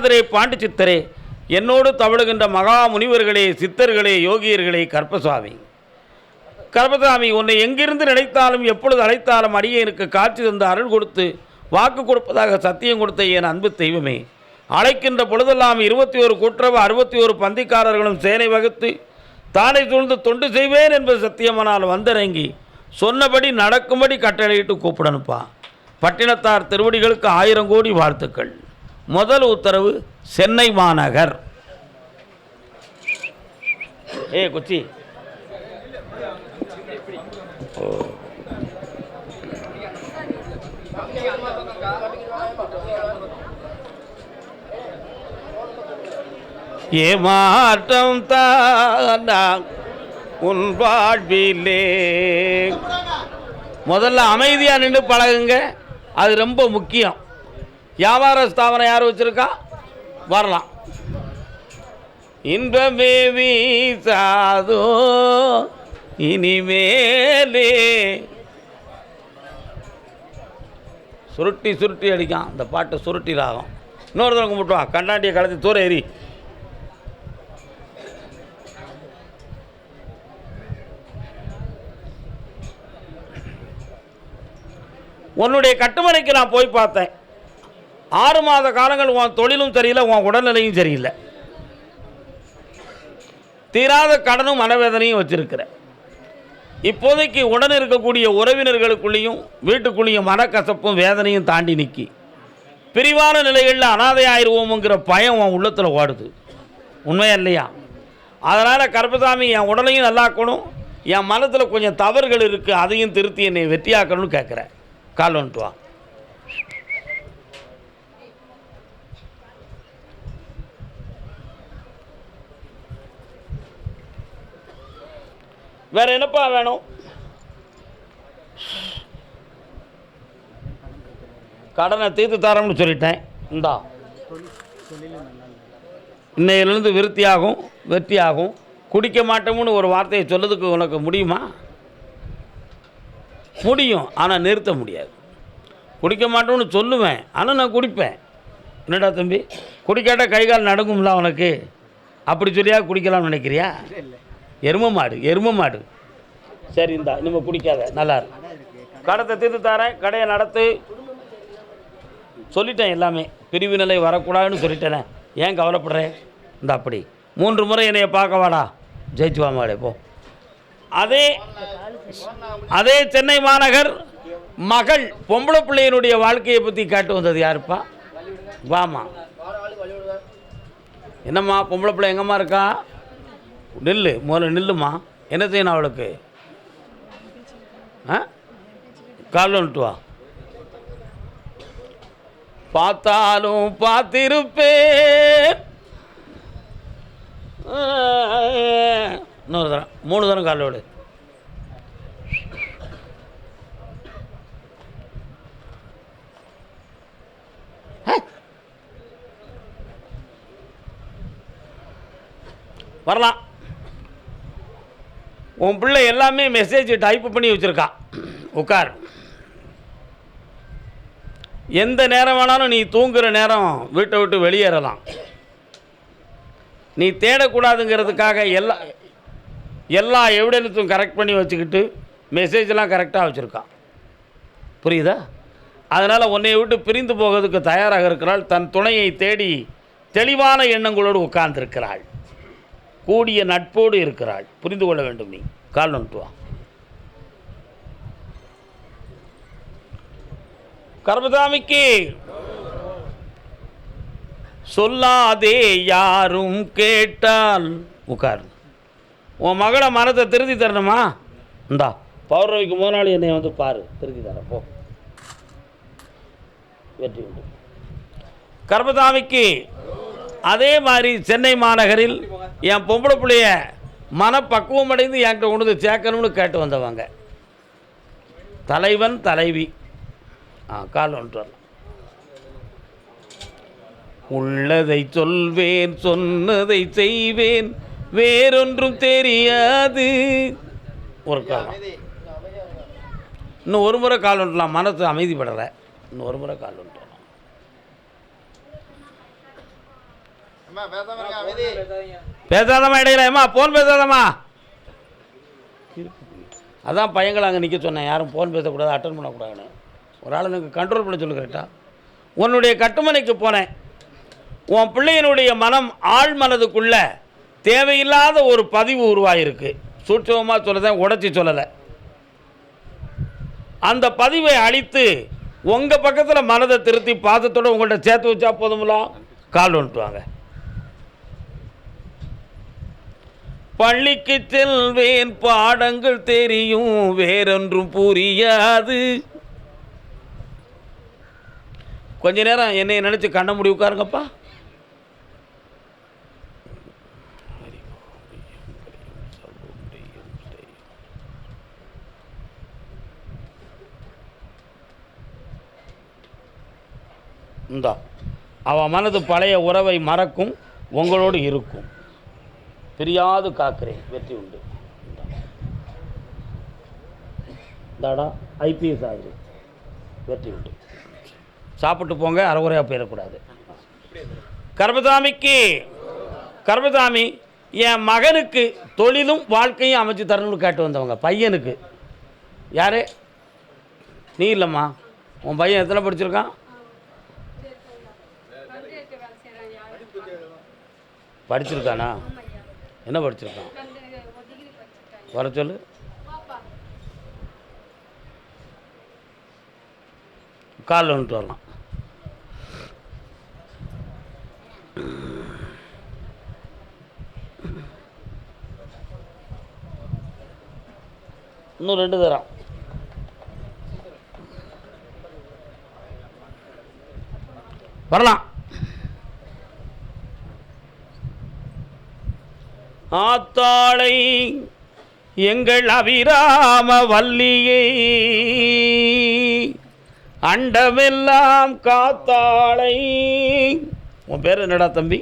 குருநாதரே, பாண்டி சித்தரே, என்னோடு தவழுகின்ற மகா முனிவர்களே, சித்தர்களே, யோகியர்களே, கற்பசாமி கற்பசாமி, உன்னை எங்கிருந்து நினைத்தாலும் எப்பொழுது அழைத்தாலும் அடியேனுக்கு காட்சி தந்து அருள் கொடுத்து வாக்கு கொடுப்பதாக சத்தியம் கொடுத்த என் அன்பு தெய்வமே, அழைக்கின்ற பொழுதெல்லாம் 21 கூட்டுறவு 61 பந்திக்காரர்களும் சேனை வகுத்து தானே சூழ்ந்து தொண்டு செய்வேன் என்பது சத்தியமானால் வந்திறங்கி சொன்னபடி நடக்கும்படி கட்டளையிட்டு கூப்பிடணுப்பா. பட்டினத்தார் திருவடிகளுக்கு 1000 கோடி வாழ்த்துக்கள். முதல் உத்தரவு சென்னை மாநகர். கொச்சி ஏமாற்றம் தானா உன் வாழ்விலே. முதல்ல அமைதியாக நின்று பழகுங்க, அது ரொம்ப முக்கியம். வியாபார ஸ்தாபனம் யார் வச்சுருக்கா வரலாம். இன்பமே வீசாதோ இனிமேலே. சுருட்டி சுருட்டி அடிக்கான் இந்த பாட்டு, சுருட்டி ராகம். இன்னொரு தடவை கும்பிட்டுவா, கண்ணாண்டியை கலத்தி தூர ஏறி. உன்னுடைய கட்டுமனைக்கு நான் போய் பார்த்தேன். 6 மாத காலங்கள் உன் தொழிலும் சரியில்லை, உன் உடல்நிலையும் சரியில்லை. தீராத கடனும் மனவேதனையும் வச்சிருக்கிற. இப்போதைக்கு உடன் இருக்கக்கூடிய உறவினர்களுக்குள்ளேயும் வீட்டுக்குள்ளேயும் மனக்கசப்பும் வேதனையும் தாண்டி நிற்கி பிரிவான நிலைகளில் அனாதை ஆயிடுவோமுங்கிற பயம் உன் உள்ளத்தில் ஓடுது. உண்மையா இல்லையா? அதனால் கருப்பசாமி, என் உடலையும் நல்லாக்கணும், என் மனத்தில் கொஞ்சம் தவறுகள் இருக்குது, அதையும் திருத்தி என்னை வெற்றியாக்கணும்னு கேட்குறேன். கால் வந்துட்டு வா. வேற என்னப்பா வேணும்? கடனை தீர்த்து தரோம்னு சொல்லிட்டேன். இந்தா, இன்னையிலிருந்து விருத்தியாகும், வெற்றியாகும். குடிக்க மாட்டோம்னு ஒரு வார்த்தையை சொல்லதுக்கு உனக்கு முடியுமா? முடியும், ஆனால் நிறுத்த முடியாது. குடிக்க மாட்டோம்னு சொல்லுவேன், ஆனால் நான் குடிப்பேன். என்னடா தம்பி, குடிக்காட்ட கை கால் நடுங்கும்ல உனக்கு? அப்படி சொல்லியா குடிக்கலாம்னு நினைக்கிறியா? எரும மாடு. சரி, இந்தா, இனிமேல் குடிக்காத, நல்லா இருக்கு. கடத்தை தீர்த்து தரேன், கடையை நடத்து சொல்லிட்டேன். எல்லாமே பிரிவு நிலை வரக்கூடாதுன்னு சொல்லிட்டேனே, ஏன் கவலைப்படுறேன்? இந்த அப்படி 3 முறை என்னைய பார்க்க வாடா, ஜெயிச்சு வாமாடே போ. அதே சென்னை மாநகர் மகள் பொம்பளை பிள்ளையினுடைய வாழ்க்கையை பற்றி கேட்டு வந்தது யாருப்பா? வாமா. என்னம்மா பொம்பளை பிள்ளை எங்கம்மா இருக்கா? நில்லு, முதல்ல நில்லுமா. என்ன செய்யணும் அவளுக்கு? கால் வந்துட்டு வா. பார்த்தாலும் பார்த்திருப்பேன். இன்னொரு தரம், 3 தரம் கால் விடு. வரலாம். உன் பிள்ளை எல்லாமே மெசேஜ் டைப் பண்ணி வச்சுருக்கா. உட்கார். எந்த நேரம் வேணாலும் நீ தூங்குகிற நேரம் வீட்டை விட்டு வெளியேறலாம். நீ தேடக்கூடாதுங்கிறதுக்காக எல்லா எவிடன்ஸும் கரெக்ட் பண்ணி வச்சுக்கிட்டு மெசேஜெலாம் கரெக்டாக வச்சுருக்கான். புரியுதா? அதனால் உன்னை விட்டு பிரிந்து போகிறதுக்கு தயாராக இருக்கிறாள். தன் துணையை தேடி தெளிவான எண்ணங்களோடு உட்கார்ந்திருக்கிறாள். கூடிய நட்போடு இருக்கிறாள். புரிந்து கொள்ள வேண்டும். நீ கால் வந்துட்டு வா. கர்மசாமிக்கு சொல்லாதே யாரும் கேட்டால். உட்கார். உன் மகளை மனத்தை திருத்தி தரணுமா? இந்தா, பௌர்ணமிக்கு முதல் நாள் என்னை வந்து பாரு, திருத்தி தரேன் போ. வெற்றி உண்டு. கர்மசாமிக்கு அதே மாதிரி சென்னை மாநகரில் என் பொம்பளை பிள்ளைய மனப்பக்குவம் அடைந்து என்கிட்ட கொண்டு வந்து சேர்க்கணும்னு கேட்டு வந்தவங்க தலைவன் தலைவி. கால் வந்துட்டு வரலாம். உள்ளதை சொல்வேன், சொன்னதை செய்வேன், வேறொன்றும் தெரியாது. ஒரு காலம். இன்னும் ஒரு முறை கால் வந்துடலாம். மனசு அமைதிப்படலை. இன்னும் ஒரு முறை கால் வந்துடலாம். பேசாதம்மா இடையில. ஏம்மா ஃபோன் பேசாதம்மா. அதான் பையங்களை அங்கே நிற்க சொன்னேன், யாரும் ஃபோன் பேசக்கூடாது, அட்டன் பண்ணக்கூடாதுன்னு. ஒரு ஆள் எனக்கு கண்ட்ரோல் பண்ண சொல்லு. கரெக்டாக உன்னுடைய கட்டுமனைக்கு போனேன். உன் பிள்ளையினுடைய மனம் ஆழ் மனதுக்குள்ள தேவையில்லாத ஒரு பதிவு உருவாகிருக்கு. சூட்சமாக சொல்லதான், உடச்சி சொல்லலை. அந்த பதிவை அழித்து உங்கள் பக்கத்தில் மனதை திருத்தி பாசத்தோடு உங்கள்கிட்ட சேர்த்து வச்சா போதுங்களா? கால் வந்துட்டுவாங்க. பள்ளிக்கு செல்வேன், பாடங்கள் தெரியும், வேறொன்றும் புரியாது. கொஞ்ச நேரம் என்னை நினச்சி கண்ண முடி உட்காருங்கப்பா. இந்தா அவன் மனது பழைய உறவை மறக்கும், உங்களோடு இருக்கும். பிரியாது காக்கிறேன், வெற்றி உண்டு. தாடா ஐபிஎஸ் ஆகுது, வெற்றி உண்டு. சாப்பிட்டு போங்க, அறகுறையாக போயிடக்கூடாது. கர்மசாமிக்கு கர்மசாமி என் மகனுக்கு தொழிலும் வாழ்க்கையும் அமைச்சு தரணும்னு கேட்டு வந்தவங்க. பையனுக்கு யார்? நீ இல்லைம்மா, உன் பையன் எத்தனை படிச்சிருக்கான்? படிச்சிருக்கானா? என்ன படிச்சிருக்கான்? வர சொல்லு. காலில் வந்துட்டு வரலாம். இன்னும் 2 தரம். வரலாம். ஆத்தாளை எங்கள் அபிராம வல்லியை அண்டமெல்லாம் காத்தாளை. உன் பேர் என்னடா தம்பி?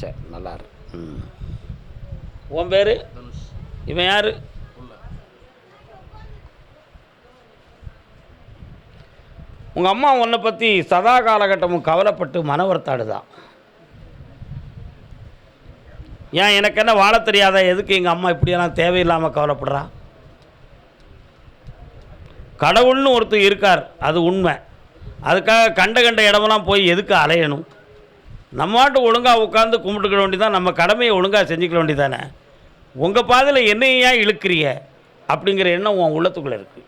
சரி, நல்லா இருக்கு. உன் பேர்? இவன் யாரு? உங்கள் அம்மா உன்னை பற்றி சதா காலகட்டமும் கவலைப்பட்டு மனவர்த்தாடுதான். ஏன் எனக்கு என்ன வாழ தெரியாத, எதுக்கு எங்கள் அம்மா இப்படியெல்லாம் தேவையில்லாமல் கவலைப்படுறா? கடவுள்னு ஒருத்தர் இருக்கார், அது உண்மை. அதுக்காக கண்ட இடமெல்லாம் போய் எதுக்கு அலையணும்? நம்ம மாட்டு ஒழுங்காக உட்காந்து கும்பிட்டுக்க வேண்டியதான், நம்ம கடமையை ஒழுங்காக செஞ்சுக்க வேண்டியதானே. உங்கள் பாதையில் என்னையா இழுக்கிறிய அப்படிங்கிற எண்ணம் உன் உள்ளத்துக்குள்ளே இருக்குது.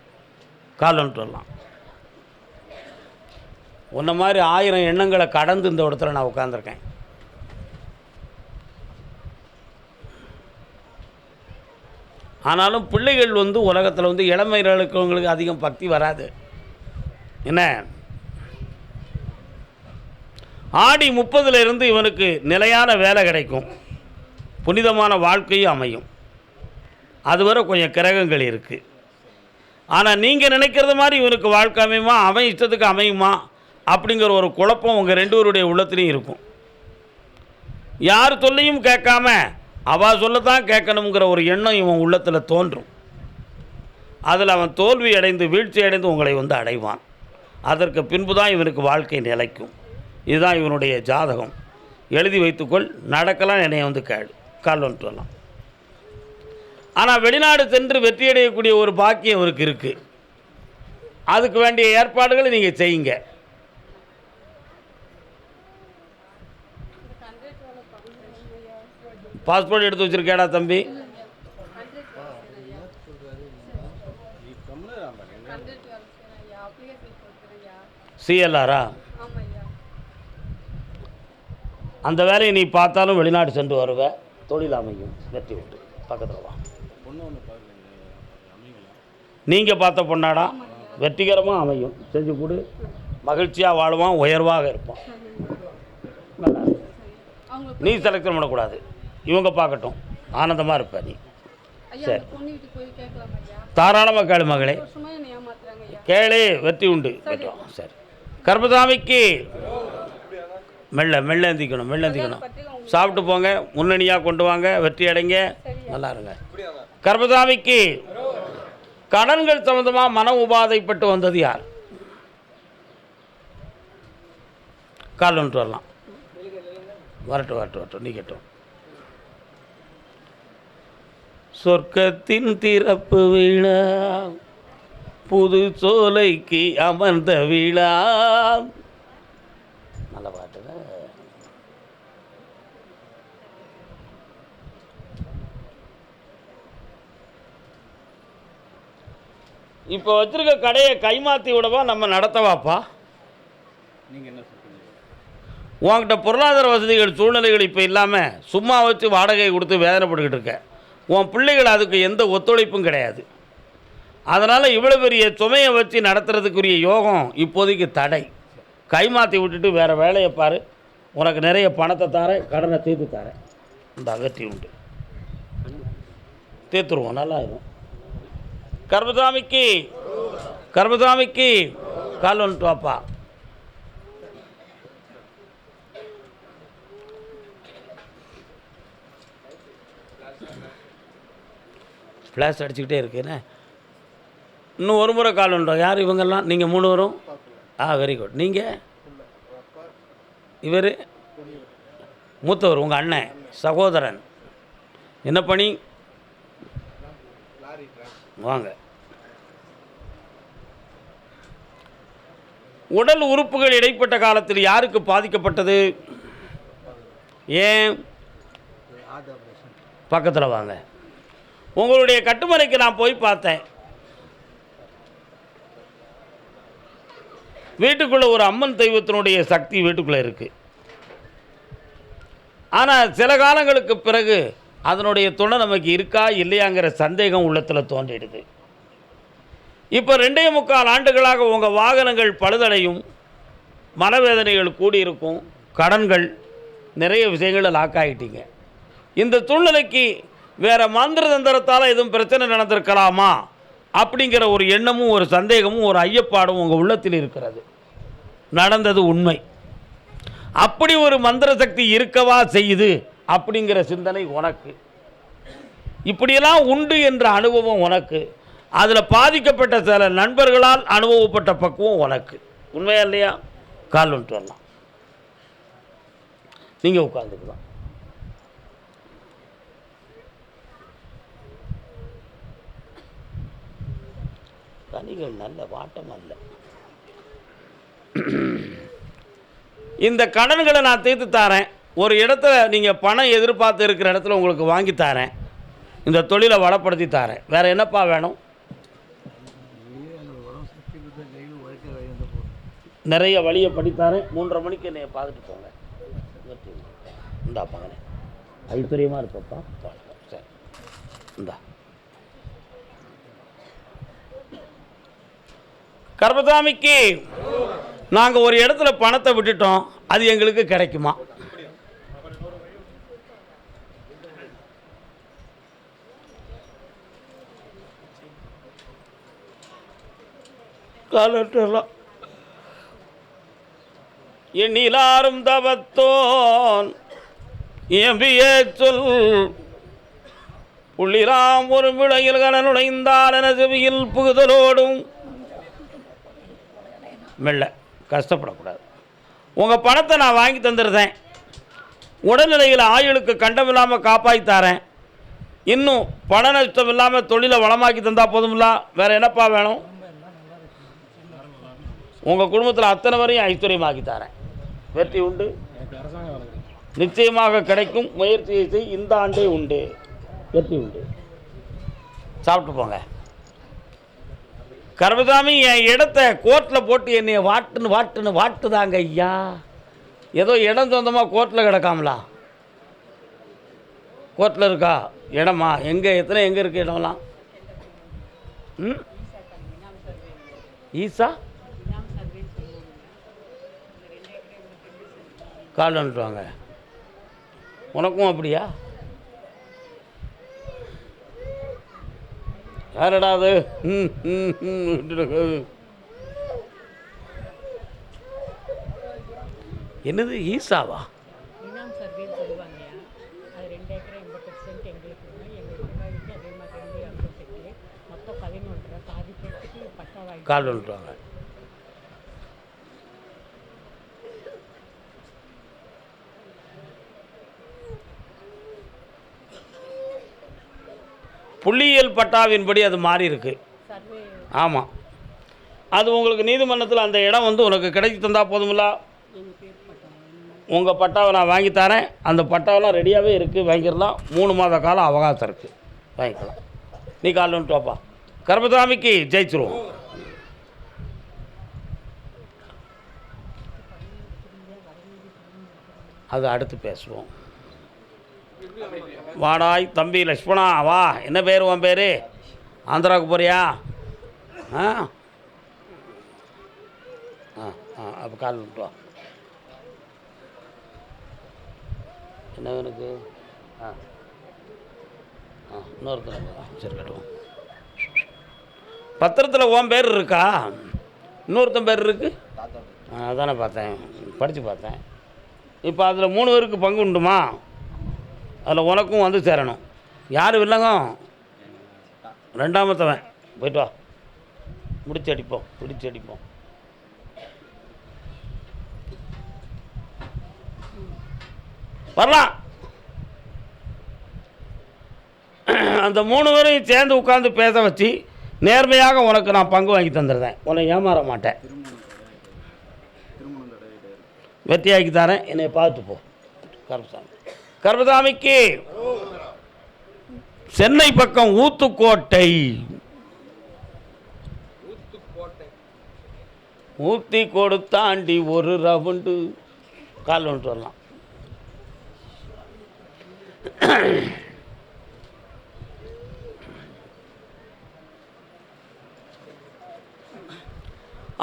கால் வந்துட்டு வரலாம். உன்ன மாதிரி 1000 எண்ணங்களை கடந்து இந்த இடத்துல நான் உட்காந்துருக்கேன். ஆனாலும் பிள்ளைகள் உலகத்தில் இளமைகளுக்கு அதிகம் பக்தி வராது. என்ன, ஆடி 30 இவனுக்கு நிலையான வேலை கிடைக்கும், புனிதமான வாழ்க்கையும் அமையும். அதுவரை கொஞ்சம் கிரகங்கள் இருக்குது. ஆனால் நீங்கள் நினைக்கிறது மாதிரி இவனுக்கு வாழ்க்கை அமையுமா, அவன் இஷ்டத்துக்கு அமையுமா அப்படிங்கிற ஒரு குழப்பம் உங்கள் 2 பேருடைய உள்ளத்துலேயும் இருக்கும். யார் சொல்லையும் கேட்காம அவள் சொல்லத்தான் கேட்கணுங்கிற ஒரு எண்ணம் இவன் உள்ளத்தில் தோன்றும். அதில் அவன் தோல்வி அடைந்து வீழ்ச்சி அடைந்து உங்களை அடைவான். அதற்கு பின்பு தான் இவனுக்கு வாழ்க்கை நிலைக்கும். இதுதான் இவனுடைய ஜாதகம். எழுதி வைத்துக்கொள். நடக்கலாம், என்னை கேளு. கால் வந்துட்டு வரலாம். ஆனால் வெளிநாடு சென்று வெற்றியடையக்கூடிய ஒரு பாக்கியம் இவருக்கு இருக்குது. அதுக்கு வேண்டிய ஏற்பாடுகளை நீங்கள் செய்யுங்க. பாஸ்போர்ட் எடுத்து வச்சுருக்கேடா தம்பி? சிஎல்ஆரா? அந்த வேலையை நீ பார்த்தாலும் வெளிநாடு சென்று வருவ, தொழில் அமையும், வெற்றி விட்டு. பக்கத்தில் வா. நீங்கள் பார்த்த பொண்ணாடா? வெற்றிகரமாக அமையும், செஞ்சு கொடு. மகிழ்ச்சியாக வாழ்வான், உயர்வாக இருப்பான். நல்லா நீ செலக்ஷன் பண்ணக்கூடாது, இவங்க பார்க்கட்டும். ஆனந்தமாக இருப்ப நீ. சரி, தாராளமாக கேளு மகளே, கேளு, வெற்றி உண்டு. சரி, கர்மசாமிக்கு மெல்ல மெல்ல எந்திக்கணும், மெல்ல எந்திக்கணும். சாப்பிட்டு போங்க, முன்னணியாக கொண்டு வாங்க, வெற்றி அடைங்க, நல்லா இருங்க. கர்மசாமிக்கு கடன்கள் சம்பந்தமாக மன உபாதைப்பட்டு வந்தது யார்? கால் வந்துட்டு வரலாம். வரட்டும் வரட்டும் வரட்டும், நீ கேட்டோம். சொர்க்கத்தின் திறப்பு விழா, புது சோலைக்கு அமர்ந்த விழா. நல்ல பாட்டுல. இப்போ வச்சிருக்க கடையை கைமாற்றி விடவா நம்ம நடத்தவாப்பா? நீங்கள் என்ன சொல்றீங்க? உன்கிட்ட பொருளாதார வசதிகள் சூழ்நிலைகள் இப்போ இல்லாமல் சும்மா வச்சு வாடகை கொடுத்து வேதனைப்பட்டுக்கிட்டு இருக்க. உன் பிள்ளைகள் அதுக்கு எந்த ஒத்துழைப்பும் கிடையாது. அதனால் இவ்வளோ பெரிய சுமையை வச்சு நடத்துறதுக்குரிய யோகம் இப்போதைக்கு தடை. கைமாற்றி விட்டுட்டு வேறு வேலையை பாரு. உனக்கு நிறைய பணத்தை தரேன், கடனை தீர்த்து தரேன். இந்த அகற்றி உண்டு தீர்த்துருவோம், நல்லா இருக்கும். கர்மசாமிக்கு கர்மசாமிக்கு கால் வந்துட்டு வாப்பா. ஃப்ளாஷ் அடிச்சுக்கிட்டே இருக்குண்ணே. இன்னும் ஒரு முறை கால் வந்துட்டோம். யார் இவங்கெல்லாம்? நீங்கள் 3 வரும். Very good. நீங்கள் இவர் மூத்தவர், உங்கள் அண்ணன் சகோதரன். என்ன பணி? வாங்க. உடல் உறுப்புகள் இடைப்பட்ட காலத்தில் யாருக்கு பாதிக்கப்பட்டது? ஏன்? பக்கத்தில் வாங்க. உங்களுடைய கட்டுமனைக்கு நான் போய் பார்த்தேன். வீட்டுக்குள்ளே ஒரு அம்மன் தெய்வத்தினுடைய சக்தி வீட்டுக்குள்ளே இருக்குது. ஆனால் சில காலங்களுக்கு பிறகு அதனுடைய துணை நமக்கு இருக்கா இல்லையாங்கிற சந்தேகம் உள்ளத்தில் தோன்றிடுது. இப்போ 2.25 ஆண்டுகளாக உங்கள் வாகனங்கள் பழுதடையும், மனவேதனைகள் கூடியிருக்கும், கடன்கள், நிறைய விஷயங்களில் லாக் ஆகிட்டீங்க. இந்த சூழ்நிலைக்கு வேறு மந்திர தந்திரத்தால் எதுவும் பிரச்சனை நடந்திருக்கலாமா அப்படிங்கிற ஒரு எண்ணமும் ஒரு சந்தேகமும் ஒரு ஐயப்பாடும் உங்கள் உள்ளத்தில் இருக்கிறது. நடந்தது உண்மை. அப்படி ஒரு மந்திர சக்தி இருக்கவா செய்யுது அப்படிங்கிற சிந்தனை உனக்கு. இப்படியெல்லாம் உண்டு என்ற அனுபவம் உனக்கு. அதில் பாதிக்கப்பட்ட சில நண்பர்களால் அனுபவப்பட்ட பக்குவம் உனக்கு. உண்மையா இல்லையா? கால் வந்துட்டு வரலாம். நீங்கள் உட்காந்துக்கலாம். கனிகள் நல்ல வாட்டம் அல்ல. இந்த கடன்களை நான் தீர்த்து தரேன். ஒரு இடத்துல நீங்கள் பணம் எதிர்பார்த்து இருக்கிற இடத்துல உங்களுக்கு வாங்கி தரேன். இந்த தொழிலை வளப்படுத்தி தரேன். வேறு என்னப்பா வேணும்? நிறைய வழியை படித்தாரேன். 3:30 மணிக்கு என்னை பார்த்துட்டு போங்க. இந்தா பாங்கண்ணே, ஐஸ்வர்யமாக இருப்பப்பா. சரி இந்தா. கர்மசாமிக்கு நாங்கள் ஒரு இடத்துல பணத்தை விட்டுட்டோம், அது எங்களுக்கு கிடைக்குமா? காலட்டெல்லாம் எண்ணிலாரும் தவத்தோன் எம்பிய சொல் புள்ளிராம் ஒரு விளையில் கலனுடைந்தால் என செவியில் புகுதலோடும். மெல்ல, கஷ்டப்படக்கூடாது. உங்கள் பணத்தை நான் வாங்கி தந்துடுறேன். உடல்நிலையில் ஆயுளுக்கு கண்டமில்லாமல் காப்பாற்றி தரேன். இன்னும் பண நஷ்டம் இல்லாமல் தொழிலை வளமாக்கி தந்தால் போதும்ல. வேறு என்னப்பா வேணும்? உங்கள் குடும்பத்தில் அத்தனை வரையும் ஐஸ்வர்யமாக்கி தரேன். வெற்றி உண்டு, நிச்சயமாக கிடைக்கும். முயற்சியை செய். இந்த ஆண்டே உண்டு, வெற்றி உண்டு. சாப்பிட்டு போங்க. கர்மசாமி, என் இடத்த கோர்ட்டில் போட்டு என்னை வாட்டுதாங்க ஐயா. ஏதோ இடம் சொந்தமாக கோர்ட்டில் கிடக்காமலா? கோர்ட்டில் இருக்கா இடமா? எங்கே இருக்குது இடம்லாம்? ஈசா கால் வந்துட்டுவாங்க. உனக்கும் அப்படியா? யாரடா அது? என்னது ஈசாவா? கால் வந்துட்டுவாங்க. புள்ளியியல் பட்டாவின்படி அது மாறி இருக்கு. ஆமாம், அது உங்களுக்கு நீதிமன்றத்தில் அந்த இடம் வந்து உனக்கு கிடைச்சி தந்தால் போதுமில்ல. உங்கள் பட்டாவை நான் வாங்கி தரேன். அந்த பட்டாவெல்லாம் ரெடியாகவே இருக்குது, வாங்கிடலாம். 3 மாத காலம் அவகாசம் இருக்குது, வாங்கிக்கலாம். நீ கால் வந்துட்டு வாப்பா. கருப்பசாமிக்கு ஜெயிச்சிருவோம். அது அடுத்து பேசுவோம். வாடாய் தம்பி லக்ஷ்மணா, வா. என்ன பேர் உன் பேர்? ஆந்திராவுக்கு போறியா? ஆ ஆ ஆ அப்போ கால் விட்டு வா. என்ன எனக்கு ஆ ஆ இன்னொருத்தர் சரி கட்டுவோம். பத்திரத்தில் உன் பேர் இருக்கா? இன்னொருத்தன் பேர் இருக்கு. அதானே பார்த்தேன், படித்து பார்த்தேன். இப்போ அதில் 3 பேருக்கு பங்கு உண்டுமா? அதில் உனக்கும் வந்து சேரணும். யார் இல்லைங்க? 2ஆமத்தவன். போய்ட்டு வா, முடிச்சு அடிப்போம், பிடிச்சி அடிப்போம். வரலாம். அந்த 3 பேரையும் சேர்ந்து உட்காந்து பேச வச்சு நேர்மையாக உனக்கு நான் பங்கு வாங்கி தந்துடுறேன். உன்னை ஏமாற மாட்டேன், வெற்றியாக்கி தரேன். என்னை பார்த்து போ. கருப்பசாமி, கருப்பசாமிக்கு சென்னை பக்கம் ஊத்துக்கோட்டை. ஊத்தி கொடுத்தாண்டி ஒரு ரவுண்டு. கால் வந்துட்டு வரலாம்.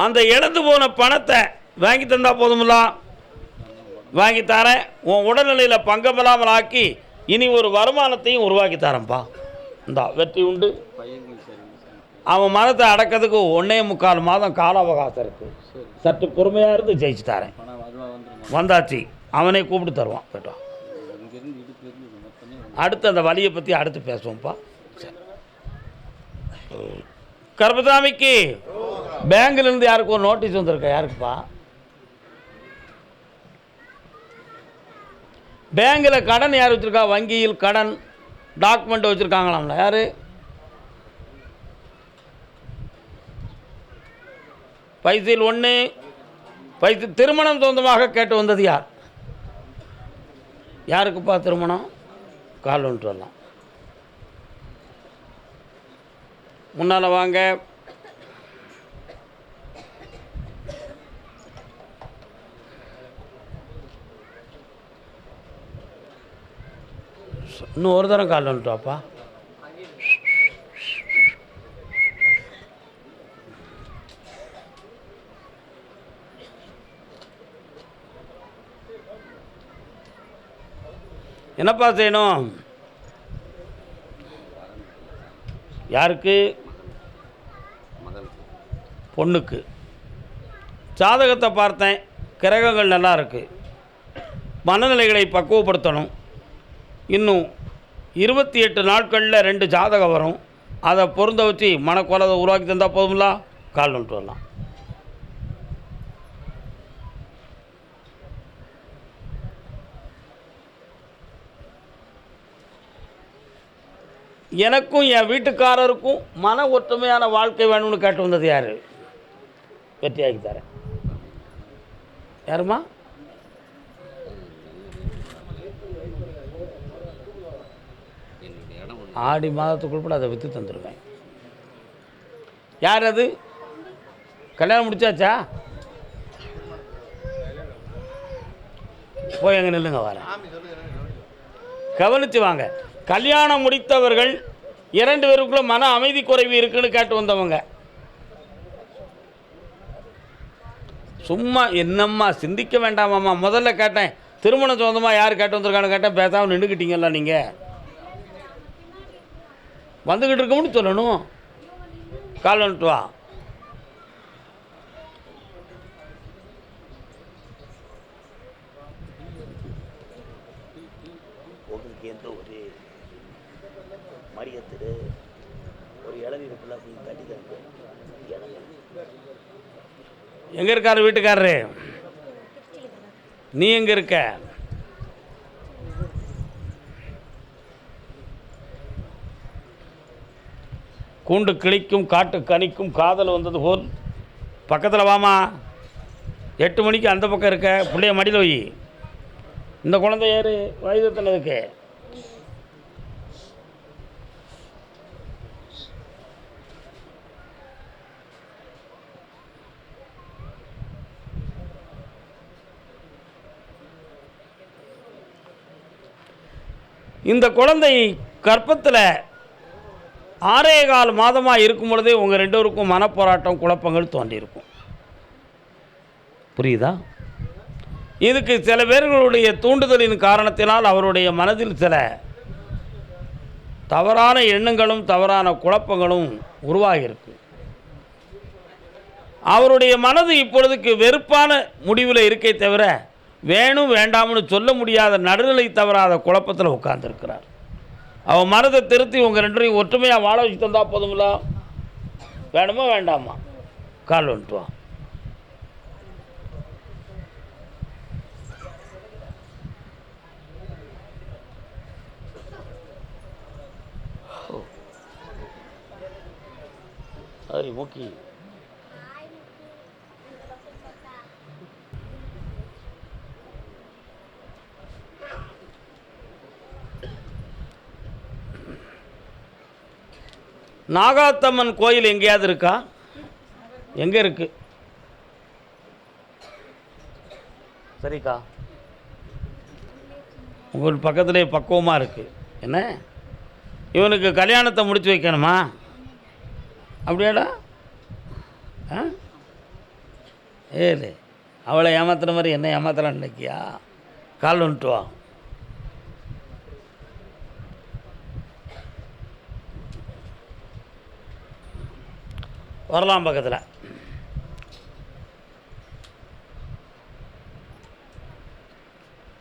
அந்த இழந்து போன பணத்தை வாங்கி தந்தா போதுமில்ல. வாங்கி தரேன். உன் உடல்நிலையில் பங்கமில்லாமல் ஆக்கி இனி ஒரு வருமானத்தையும் உருவாக்கி தரேன்ப்பா. இந்தா வெற்றி உண்டு. அவன் மனத்தை அடக்கிறதுக்கு 1.25 மாதம் கால அவகாசம் இருக்குது. சற்று பொறுமையாக இருந்து ஜெயிச்சு தரேன். வந்தாச்சு, அவனை கூப்பிட்டு தருவான். போய்ட்டா. அடுத்து அந்த வழியை பற்றி அடுத்து பேசுவோம்ப்பா. கருப்பசாமிக்கு பேங்கிலிருந்து யாருக்கு ஒரு நோட்டீஸ் வந்திருக்க? யாருக்குப்பா? பேங்கில் கடன் யார் வச்சுருக்கா? வங்கியில் கடன் டாக்குமெண்ட் வச்சுருக்காங்களாம்ல. யார்? பைசில் 1 பைசு. திருமணம் சொந்தமாக கேட்டு வந்தது யார்? யாருக்குப்பா திருமணம்? கால் வந்துட்டு வரலாம். முன்னால் வாங்க. இன்னும் ஒரு தரம் கால் வந்துட்டாப்பா. என்னப்பா செய்யணும்? யாருக்கு? பொண்ணுக்கு. ஜாதகத்தை பார்த்தேன், கிரகங்கள் நல்லா இருக்குது. மனநிலைகளை பக்குவப்படுத்தணும். இன்னும் 28 நாட்களில் 2 ஜாதகம் வரும். அதை பொருந்த வச்சு மனக்கோலத்தை உருவாக்கி தந்தால் போதும்ல. கால் வந்துட்டு வரலாம். எனக்கும் என் வீட்டுக்காரருக்கும் மன ஒற்றுமையான வாழ்க்கை வேணும்னு கேட்டு வந்தது யார்? வெற்றியாக்கி தரேன். யாருமா? ஆடி மாதத்துக்குள் கூட அதை விற்று தந்துடுவேன். யார் அது? கல்யாணம் முடிச்சாச்சா? போய் எங்கே நில்லுங்க, வரேன். கவனித்து வாங்க. கல்யாணம் முடித்தவர்கள் 2 பேருக்குள்ள மன அமைதி குறைவு இருக்குன்னு கேட்டு வந்தவங்க. சும்மா என்னம்மா சிந்திக்க வேண்டாமாம்மா. முதல்ல கேட்டேன், திருமணம் சொந்தமாக யார் கேட்டு வந்திருக்கான்னு கேட்டேன். பேசாமல் நின்றுக்கிட்டீங்கல்ல. நீங்கள் வந்துக்கிட்டு இருக்கோம்னு சொல்லணும். கால் வந்துட்டு வா. உங்களுக்கு எந்த ஒரு மரியத்தில் ஒரு இளநீ இருக்குல்ல, அப்படின்னு கட்டிதான். எங்கே இருக்காரு வீட்டுக்காரரு? நீ எங்கே இருக்க? கூண்டு கிளிக்கும் காட்டு கனிக்கும் காதல் வந்தது போல் பக்கத்தில் வாமா. 8 மணிக்கு அந்த பக்கம் இருக்க பிள்ளைய மடியில் வை. இந்த குழந்தை யார் வயதத்தினதுக்கு? இந்த குழந்தை கர்ப்பத்தில் 6.25 மாதமாக இருக்கும் பொழுதே உங்கள் 2 பேருக்கும் மனப்போராட்டம் குழப்பங்கள் தோன்றியிருக்கும். புரியுதா? இதுக்கு சில பேர்களுடைய தூண்டுதலின் காரணத்தினால் அவருடைய மனதில் சில தவறான எண்ணங்களும் தவறான குழப்பங்களும் உருவாகியிருக்கு. அவருடைய மனது இப்பொழுதுக்கு வெறுப்பான முடிவில் இருக்கே தவிர வேணும் வேண்டாம்னு சொல்ல முடியாத நடுநிலை தவறாத குழப்பத்தில் உட்கார்ந்துருக்கிறார். அவன் மனதை திருத்தி உங்கள் 2 பேரையும் ஒற்றுமையாக வாழ வச்சு தந்தால் போதுங்களா? வேணுமா வேண்டாமா? கால் வந்துட்டு வா. சரி மூக்கி. நாகாத்தம்மன் கோயில் எங்கேயாவது இருக்கா? எங்கே இருக்கு? சரிக்கா, உங்கள் பக்கத்திலே பக்குவமாக இருக்குது. என்ன இவனுக்கு கல்யாணத்தை முடிச்சு வைக்கணுமா? அப்படியாடா? ஏழு அவளை ஏமாத்துற மாதிரி என்ன ஏமாத்தலாம் நினைக்கியா? கால் வந்துட்டு வா. வரலாம் பக்கத்தில்.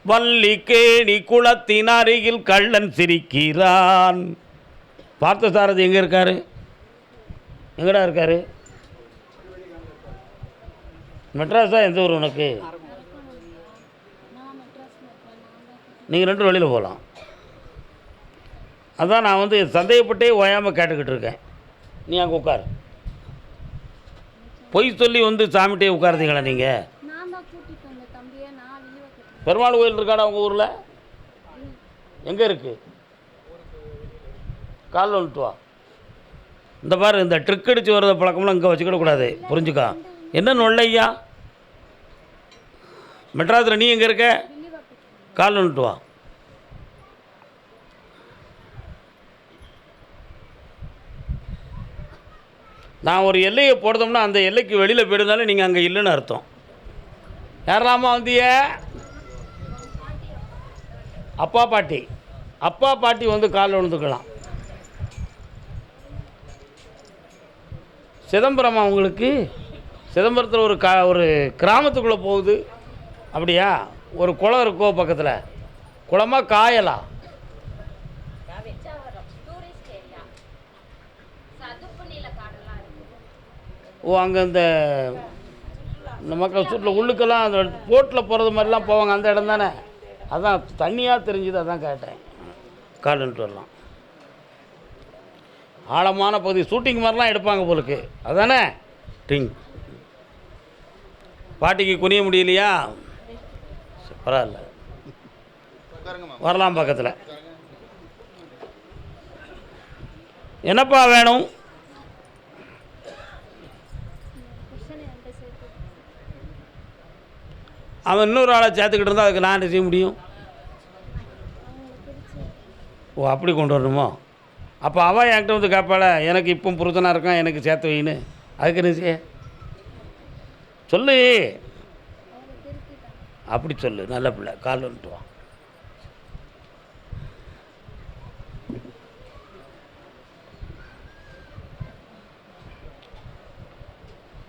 வள்ளிக்கேணி குளத்தின் அருகில் கள்ளன் சிரிக்கிறான். பார்த்த சாரதி எங்கே இருக்காரு? எங்கடா இருக்காரு? மெட்ராஸா? எந்த ஊர் உனக்கு? நீங்கள் 2 வழியில் போகலாம். அதான் நான் வந்து சந்தேகப்பட்டே ஓயாமல் கேட்டுக்கிட்டு இருக்கேன். நீ அங்கே உட்கார். பொய் சொல்லி வந்து சாமிகிட்டே உட்காருதீங்களா நீங்கள்? பெருமாள் கோயில் இருக்காடா உங்கள் ஊரில்? எங்கே இருக்குது? காலில் வந்துட்டு வா. இந்த பாரு, இந்த ட்ரிக் அடித்து வர்றத பழக்கம்லாம் இங்கே வச்சுக்கிடக்கூடாது. புரிஞ்சுக்கா? என்ன நொல்லையா? மெட்ராஸில் நீ எங்கே இருக்க? காலில் வந்துட்டு வா. நான் ஒரு எல்லையை போடுதோம்னா அந்த எல்லைக்கு வெளியில் போயிடுனாலும் நீங்கள் அங்கே இல்லைன்னு அர்த்தம். யாரெல்லாமா வந்திய? அப்பா பாட்டி. அப்பா பாட்டி வந்து காலில் விழுந்துக்கலாம். சிதம்பரமா உங்களுக்கு? சிதம்பரத்தில் ஒரு கிராமத்துக்குள்ளே போகுது. அப்படியா? ஒரு குளம் இருக்கோ பக்கத்தில்? குளமா காயலா? ஓ, அங்கே இந்த மக்கள் சுற்றில் உள்ளுக்கெல்லாம் அந்த போட்டில் போகிறது மாதிரிலாம் போவாங்க, அந்த இடம் தானே? அதான் தண்ணியாக தெரிஞ்சுது, அதான் கேட்டேன். காலுன்ட்டு வரலாம். ஆழமான பகுதி ஷூட்டிங் மாதிரிலாம் எடுப்பாங்க போலுக்கு, அதானே? டிங். பாட்டிக்கு குனிய முடியலையா? பரவாயில்ல, வரலாம் பக்கத்தில். என்னப்பா வேணும்? அவன் இன்னொரு ஆளை சேர்த்துக்கிட்டு இருந்தால் அதுக்கு நான் என்ன செய்ய முடியும்? ஓ, அப்படி கொண்டு வரணுமோ? அப்போ அவன் என்கிட்ட வந்து கேட்பாள, எனக்கு இப்போ புருஷனாக இருக்கான், எனக்கு சேர்த்து வைன்னு. அதுக்கு என்ன செய்ய சொல்லு? அப்படி சொல்லு. நல்ல பிள்ளை. கால் வந்துட்டு வா.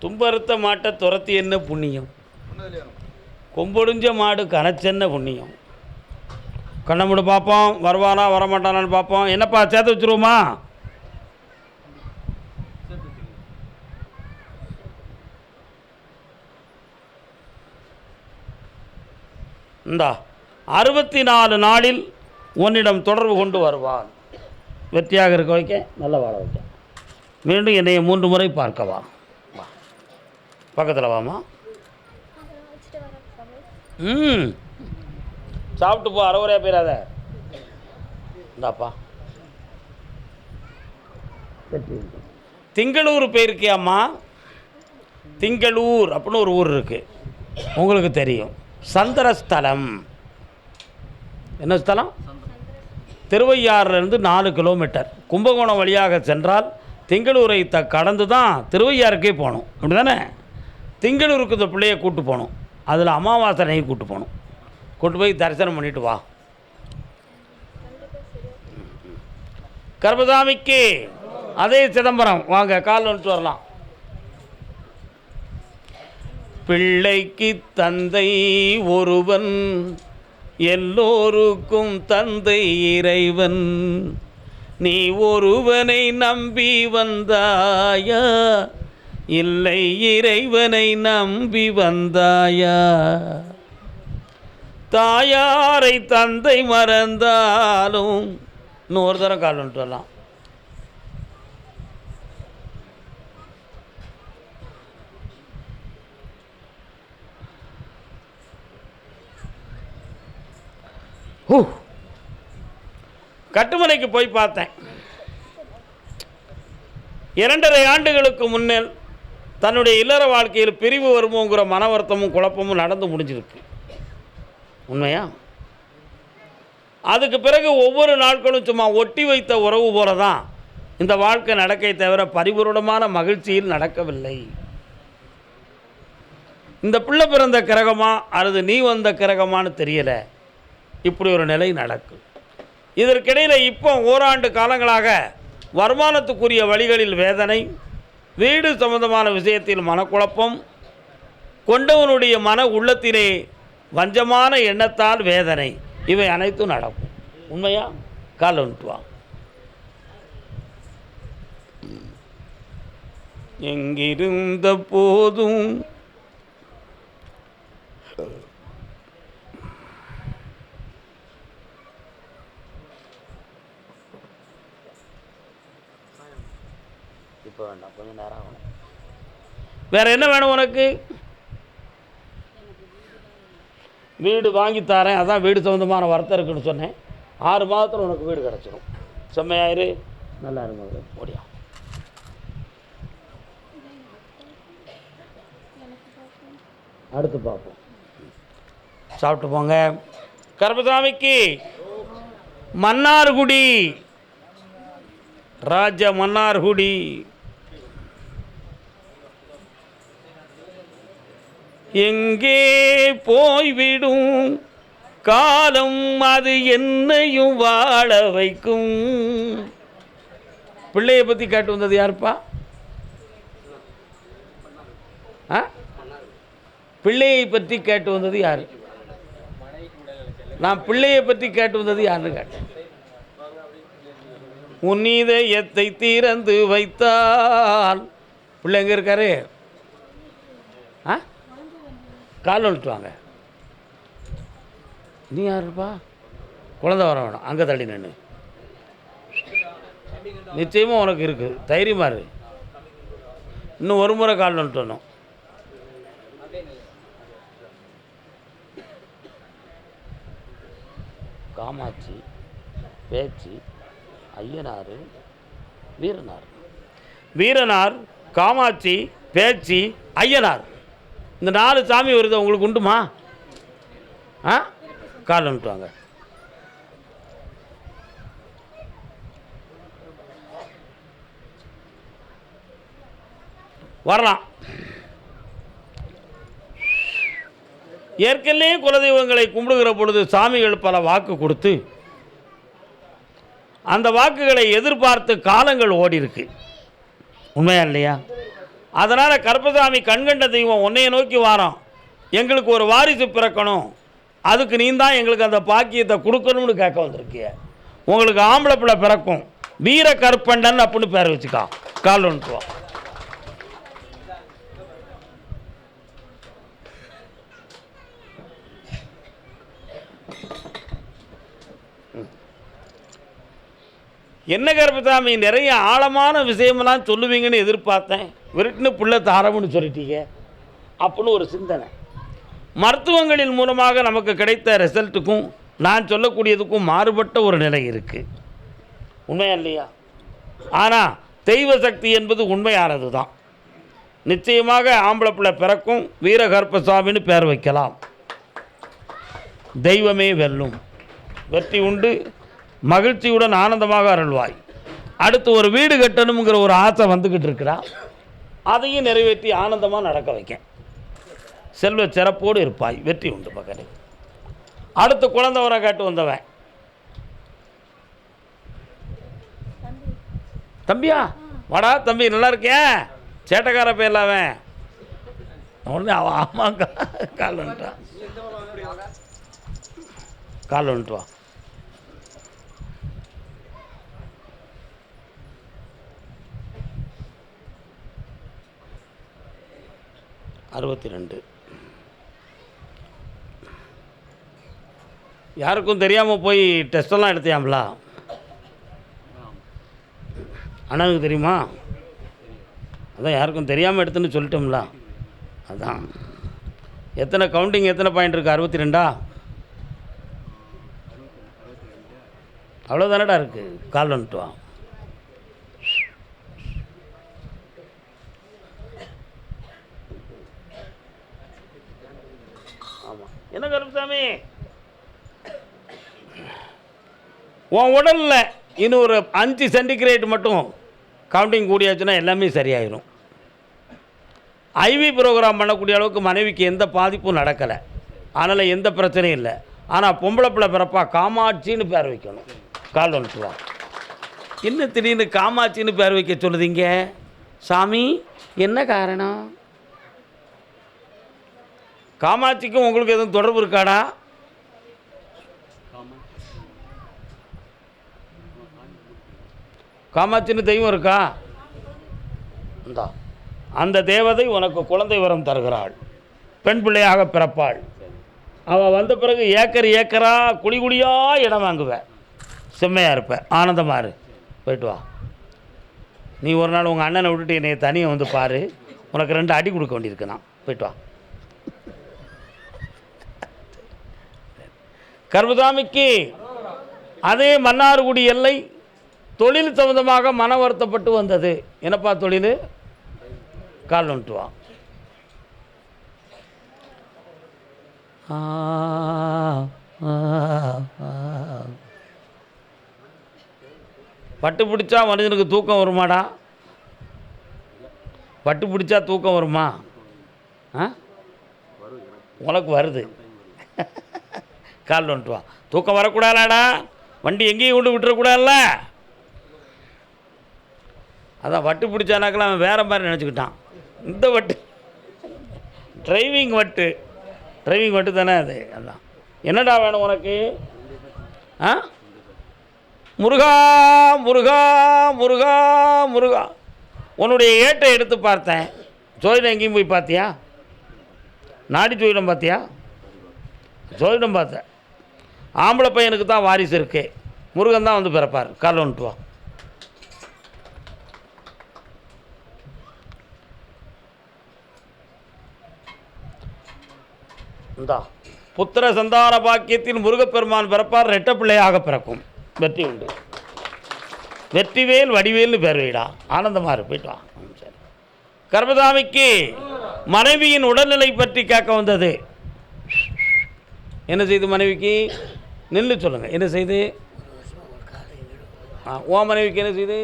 தும்பறுத்த மாட்டை துரத்தி என்ன புண்ணியம்? கொம்பொடிஞ்ச மாடு கணச்சென்ன புண்ணியம்? கண்ணமுடு பார்ப்போம், வருவானா வரமாட்டானான்னு பார்ப்போம். என்னப்பா சேர்த்து வச்சுருவோமா? இந்தா 64 நாளில் உன்னிடம் தொடர்பு கொண்டு வருவான். வெற்றியாக இருக்க வைக்க, நல்ல வாழ வைக்க. மீண்டும் என்னைய 3 முறை பார்க்கவா. வா பக்கத்தில் வாமா. சாப்பிட்டு போ, அரைவரையா போயிடாத. இந்தாப்பா. திங்களூர் போயிருக்கியாம்மா? திங்களூர் அப்படின்னு ஒரு ஊர் இருக்குது, உங்களுக்கு தெரியும். சந்திரஸ்தலம் என்ன ஸ்தலம்? திருவையாறுலேருந்து 4 கிலோமீட்டர். கும்பகோணம் வழியாக சென்றால் திங்களூரை கடந்து தான் திருவையாறுக்கே போகணும், அப்படி தானே? திங்களூருக்கு இந்த பிள்ளையை கூப்பிட்டு போகணும். அதில் அமாவாசனையும் கூப்பிட்டு போகணும். கூப்பிட்டு போய் தரிசனம் பண்ணிவிட்டு வா. கர்பசாமிக்கு அதே சிதம்பரம் வாங்க, கால் வந்துட்டு வரலாம். பிள்ளைக்கு தந்தை ஒருவன், எல்லோருக்கும் தந்தை இறைவன். நீ ஒருவனை நம்பி வந்தாயா, இல்லை இறைவனை நம்பி வந்தாயா? தாயாரை தந்தை மறந்தாலும் இன்னொரு தரம் கால் வந்துட்டு வரலாம். கட்டுமனைக்கு போய் பார்த்தேன். 2.5 ஆண்டுகளுக்கு முன்னே தன்னுடைய இல்லற வாழ்க்கையில் பிரிவு வருமோங்கிற மன வருத்தமும் குழப்பமும் நடந்து முடிஞ்சிருக்கு. உண்மையா? அதுக்கு பிறகு ஒவ்வொரு நாட்களும் சும்மா ஒட்டி வைத்த உறவு போல தான் இந்த வாழ்க்கை நடக்கை தவிர பரிபூரணமான மகிழ்ச்சியில் நடக்கவில்லை. இந்த பிள்ளை பிறந்த கிரகமா அல்லது நீ வந்த கிரகமானு தெரியலை. இப்படி ஒரு நிலை நடக்கும். இதற்கிடையில் இப்போ ஓராண்டு காலங்களாக வருமானத்துக்குரிய வழிகளில் வேதனை, வீடு சம்பந்தமான விஷயத்தில் மனக்குழப்பம், கொண்டவனுடைய மன உள்ளத்திலே வஞ்சமான எண்ணத்தால் வேதனை, இவை அனைத்தும் நடக்கும். உண்மையா? கால் வந்துட்டு வா. எங்கிருந்த போதும் இப்போ வேண்டாம், கொஞ்சம் நேரம் ஆகணும். வேறு என்ன வேணும் உனக்கு? வீடு வாங்கித்தாரேன், அதான் வீடு சம்மந்தமான வருத்தம் இருக்குன்னு சொன்னேன். 6 மாதத்தில் உனக்கு வீடு கிடச்சிடும். செம்மையாயிரு, நல்லா இருங்க. ஓடியா அடுத்து பார்ப்போம். சாப்பிட்டு போங்க. கர்பசாமிக்கு மன்னார்குடி, ராஜ மன்னார்குடி. எங்கே போய்விடும் காலம், அது என்னையும் வாழ வைக்கும். பிள்ளையை பற்றி கேட்டு வந்தது யாருப்பா? பிள்ளையை பற்றி கேட்டு வந்தது யாரு? நான் பிள்ளையை பற்றி கேட்டு வந்தது யாருன்னு கேட்டேன். உன்னிதயத்தை திறந்து வைத்தால் பிள்ளை எங்கே இருக்காரு? கால் வந்துட்டு வாங்க. நீ யாருப்பா? குழந்தை வர வேணும், அங்கே தள்ளி நின்று. நிச்சயமாக உனக்கு இருக்குது, தைரியமாக இரு. இன்னும் ஒரு முறை கால் வந்துட்டு வரணும். காமாட்சி, பேச்சு, ஐயனார், வீரனார். வீரனார், காமாட்சி, பேச்சு, ஐயனார், இந்த 4 சாமி வருது. உங்களுக்கு உண்டுமா? கால் வந்துட்டு வாங்க. வரலாம். ஏற்கனவே குலதெய்வங்களை கும்பிடுகிற பொழுது சாமிகள் பல வாக்கு கொடுத்து அந்த வாக்குகளை எதிர்பார்த்து காலங்கள் ஓடி இருக்கு. உண்மையா இல்லையா? அதனால் கர்பசாமி கண்கண்ட தெய்வம் உன்னையை நோக்கி வாரோம், எங்களுக்கு ஒரு வாரிசு பிறக்கணும், அதுக்கு நீ தான் எங்களுக்கு அந்த பாக்கியத்தை கொடுக்கணும்னு கேட்க வந்திருக்கிய. உங்களுக்கு ஆம்பளை பிள்ளை பிறக்கும், வீர கற்பண்டன் அப்படின்னு பேர் வச்சுக்கா. கால் வந்துட்டு. என்ன கருப்பசாமி நிறைய ஆழமான விஷயமெல்லாம் சொல்லுவீங்கன்னு எதிர்பார்த்தேன், விருட்டுன்னு பிள்ளை தாரம்னு சொல்லிட்டீங்க அப்படின்னு ஒரு சிந்தனை. மருத்துவங்களின் மூலமாக நமக்கு கிடைத்த ரிசல்ட்டுக்கும் நான் சொல்லக்கூடியதுக்கும் மாறுபட்ட ஒரு நிலை இருக்குது, உண்மையா இல்லையா? ஆனால் தெய்வ சக்தி என்பது உண்மையானது தான். நிச்சயமாக ஆம்பளை பிள்ளை பிறக்கும், வீரகற்பசாமின்னு பேர் வைக்கலாம். தெய்வமே வெல்லும், வெற்றி உண்டு, மகிழ்ச்சியுடன் ஆனந்தமாக அருள்வாய். அடுத்து ஒரு வீடு கட்டணுங்கிற ஒரு ஆசை வந்துக்கிட்டு இருக்கிறா, அதையும் நிறைவேற்றி ஆனந்தமாக நடக்க வைக்க. செல்வ சிறப்போடு இருப்பாய், வெற்றி உண்டு மகனே. அடுத்து குழந்தை வர கேட்டு வந்தவன் தம்பியா, வாடா தம்பி, நல்லா இருக்கேன், சேட்டைக்கார பேர்லாவன் உடனே அவன் ஆமாங்க கால் வந்துட்டான், கால் வந்துட்டு வா. அறுபத்தி ரெண்டு. யாருக்கும் தெரியாமல் போய் டெஸ்டெல்லாம் எடுத்தியாம்ல? அண்ணனுக்கு தெரியுமா? அதான் யாருக்கும் தெரியாமல் எடுத்துன்னு சொல்லிட்டோம்ல. அதான் எத்தனை கவுண்டிங், எத்தனை பாயிண்ட் இருக்குது? 62ஆ? அவ்வளோதானடா இருக்குது. கால் வந்துட்டு வா. ஆமாம். என்ன கருப்புசாமி, உன் உடலில் இன்னும் ஒரு 5 சென்டிகிரேட் மட்டும் கவுண்டிங் கூடியாச்சுன்னா எல்லாமே சரியாயிடும். ஐவி ப்ரோக்ராம் பண்ணக்கூடிய அளவுக்கு மனைவிக்கு எந்த பாதிப்பும் நடக்கலை, அதனால் எந்த பிரச்சனையும் இல்லை. ஆனால் பொம்பளை பிள்ளை பிறப்பா காமாட்சின்னு பேர் வைக்கணும். கால் வந்துட்டு வா. என்ன திடீர்னு காமாட்சின்னு பேர் வைக்க சொல்லுதீங்க சாமி, என்ன காரணம்? காமாட்சிக்கும் உங்களுக்கு எதுவும் தொடர்பு இருக்காடா? காமாட்சின்னு தெய்வம் இருக்கா? இந்தா அந்த தேவதை உனக்கு குழந்தை வரம் தருகிறாள், பெண் பிள்ளையாக பிறப்பாள். அவள் வந்த பிறகு ஏக்கர் ஏக்கரா குழி குழியாக இடம் வாங்குவேன், செம்மையாக இருப்பேன், ஆனந்தமாக இரு. போயிட்டு வா. நீ ஒரு நாள் உங்கள் அண்ணனை விட்டுட்டு என்னை தனியாக வந்து பாரு, உனக்கு 2 அடி கொடுக்க வேண்டியிருக்கு. நான் போயிட்டு வா. கருப்புசாமிக்கு அதே மன்னார்குடி எல்லை தொழில் சம்பந்தமாக மன வருத்தப்பட்டு வந்தது. என்னப்பா தொழில்? கால் வந்துட்டு வா. பட்டு பிடிச்சா மனிதனுக்கு தூக்கம் வருமாடா? பட்டு பிடிச்சா தூக்கம் வருமா? உனக்கு வருது. கால் வந்துட்டு வா. தூக்கம் வரக்கூடாதாடா, வண்டி எங்கேயும் கொண்டு விட்டுறக்கூடாதுல்ல. அதான் வட்டு பிடிச்சானாக்கெல்லாம் அவன் வேறு மாதிரி நினச்சிக்கிட்டான். இந்த வட்டு டிரைவிங் வட்டு தானே அது. அதான் என்னடா வேணும் உனக்கு? முருகா முருகா முருகா முருகா. உன்னுடைய ஏட்டை எடுத்து பார்த்தேன், ஜோதிடம் எங்கேயும் போய் பார்த்தியா? நாடி ஜோதிடம் பார்த்தியா? ஜோதிடம் பார்த்தேன். ஆம்பளை பையனுக்கு தான் வாரிசு இருக்கு, முருகன் தான் வந்து பிறப்பார். கால் வந்துட்டு வா. இந்தா புத்திர சந்தான பாக்கியத்தில் முருகப்பெருமான் பிறப்பார், ரெட்ட பிள்ளையாக பிறக்கும், வெற்றி உண்டு. வெற்றிவேல் வடிவேல்னு பேர் வைடா, ஆனந்தமாக இரு. போயிட்டு வா. சரி. கருப்பசாமிக்கு மனைவியின் உடல்நிலை பற்றி கேட்க வந்தது. என்ன செய்து மனைவிக்கு? நின்று சொல்லுங்கள். என்ன செய்து? ஓ மனைவிக்கு என்ன செய்து?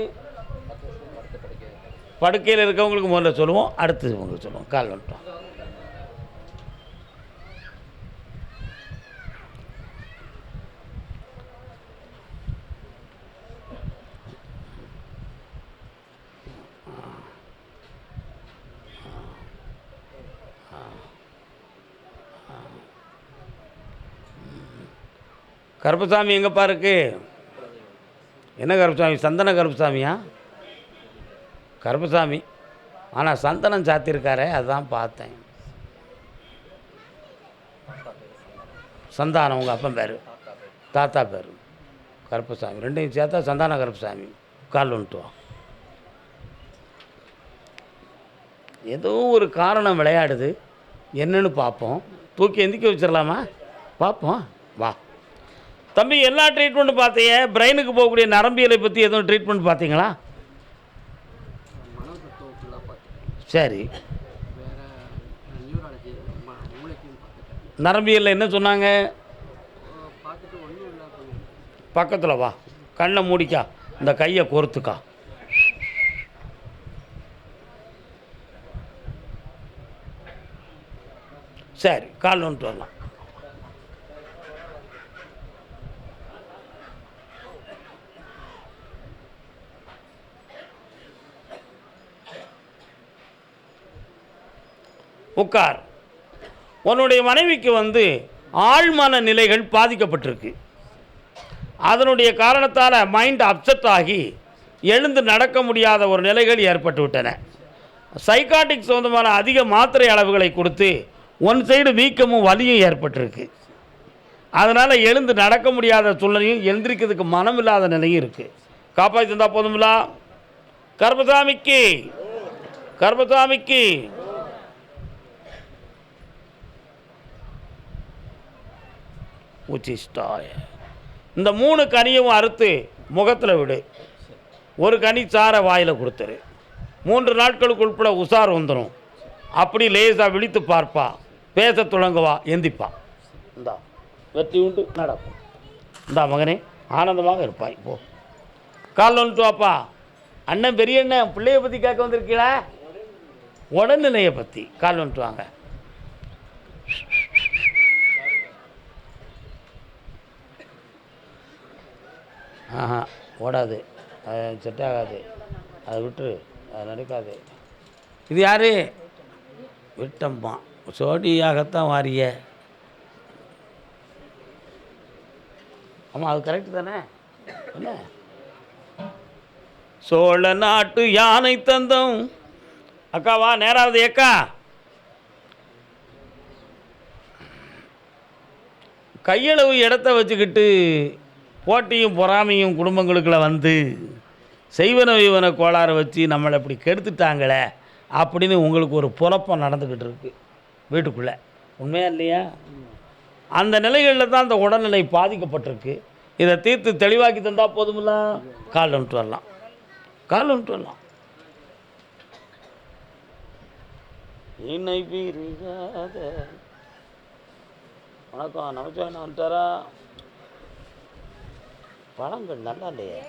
படுக்கையில் இருக்கவங்களுக்கு முதல்ல சொல்லுவோம், அடுத்தது உங்களுக்கு சொல்லுவோம். கால் வந்துட்டோம். கருப்பசாமி எங்கேப்பா இருக்கு? என்ன கருப்பசாமி? சந்தன கருப்பசாமியா? கருப்பசாமி, ஆனால் சந்தனம் சாத்தியிருக்காரே, அதுதான் பார்த்தேன். சந்தானம் உங்கள் அப்பன் பேர், தாத்தா பேர் கருப்பசாமி, ரெண்டையும் சேர்த்தா சந்தான கருப்பசாமி. கால் வந்துட்டு வா. ஏதோ ஒரு காரணம் விளையாடுது, என்னன்னு பார்ப்போம். தூக்கி எந்திக்க வச்சிடலாமா? பார்ப்போம் வா. தம்பி, எல்லா ட்ரீட்மெண்ட்டும் பார்த்தீங்க. பிரெயினுக்கு போகக்கூடிய நரம்பியலை பற்றி எதுவும் ட்ரீட்மெண்ட் பார்த்தீங்களா? சரி, நரம்பியலில் என்ன சொன்னாங்க? பக்கத்தில் வா, கண்ணை மூடிக்கா, இந்த கையை கோர்த்துக்கா. சரி, கால் வந்துட்டு வரலாம். உட்கார். உன்னுடைய மனைவிக்கு ஆழ்மன நிலைகள் பாதிக்கப்பட்டிருக்கு. அதனுடைய காரணத்தால் மைண்ட் அப்செட் ஆகி எழுந்து நடக்க முடியாத ஒரு நிலைகள் ஏற்பட்டு விட்டன. சைக்காட்டிக் சம்பந்தமான அதிக மாத்திரை அளவுகளை கொடுத்து ஒன் சைடு வீக்கமும் வலியும் ஏற்பட்டிருக்கு. அதனால் எழுந்து நடக்க முடியாத சூழ்நிலையும் எழுந்திருக்கிறதுக்கு மனம் இல்லாத நிலையும் இருக்குது. காப்பாற்றி தந்தால் போதுங்களா? கருப்பசாமிக்கு, கருப்பசாமிக்கு. உச்சிஷ்டாய. இந்த 3 கனியும் அறுத்து முகத்தில் விடு. ஒரு கனி சாரை வாயில் கொடுத்துரு. 3 நாட்களுக்கு உட்பட உஷார் வந்துடும். அப்படி லேசாக விழித்து பார்ப்பா, பேச தொடங்குவா, எந்திப்பா. இந்தா வெற்றி உண்டு, நடக்கும். இந்தா மகனே, ஆனந்தமாக இருப்பாய். போ, கால் வந்துட்டு வாப்பா. அண்ணன் பெரிய அண்ணன் பிள்ளைய பற்றி கேட்க வந்திருக்கீங்களா? உடல்நிலையை பற்றி. கால் வந்துட்டு வாங்க. ஆஹா, ஓடாது, அது செட் ஆகாது, அதை விட்டுரு, அது நடக்காது. இது யார்? விட்டம்மா, சோடியாகத்தான் வாரிய. ஆமாம், அது கரெக்டு தானே? என்ன? சோழ நாட்டு யானை தந்தம். அக்காவா, நேராவது ஏக்கா. கையளவு இடத்த வச்சுக்கிட்டு போட்டியும் பொறாமையும் குடும்பங்களுக்குள்ள செய்வன வைவன கோளாறு வச்சு நம்மளை இப்படி கெடுத்துட்டாங்களே அப்படின்னு உங்களுக்கு ஒரு புலப்பம் நடந்துக்கிட்டு இருக்கு வீட்டுக்குள்ளே. உண்மையா இல்லையா? அந்த நிலைகளில் தான் அந்த உடல்நிலை பாதிக்கப்பட்டிருக்கு. இதை தீர்த்து தெளிவாக்கி தந்தால் போதுமில்ல. கால் வந்துட்டு வரலாம், கால் வந்துட்டு வரலாம். இணை பிரியாத. வணக்கம், நமச்சான வந்துட்டாரா? பழங்கள் நல்லா இல்லையே.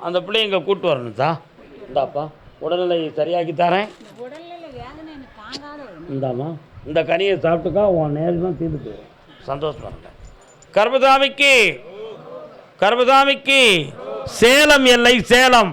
அந்த பிள்ளைய இங்கே கூப்பிட்டு வரணும் தான். இந்தாப்பா, உடல்நிலை சரியாக்கி தரேன். இந்தாம்மா, இந்த கனியை சாப்பிட்டுக்கா, உன் நேரம் தீர்ந்து போயிடும். சந்தோஷமா இருங்க. கருப்பசாமிக்கு, கருப்பசாமிக்கு. சேலம் எல்லை, சேலம்.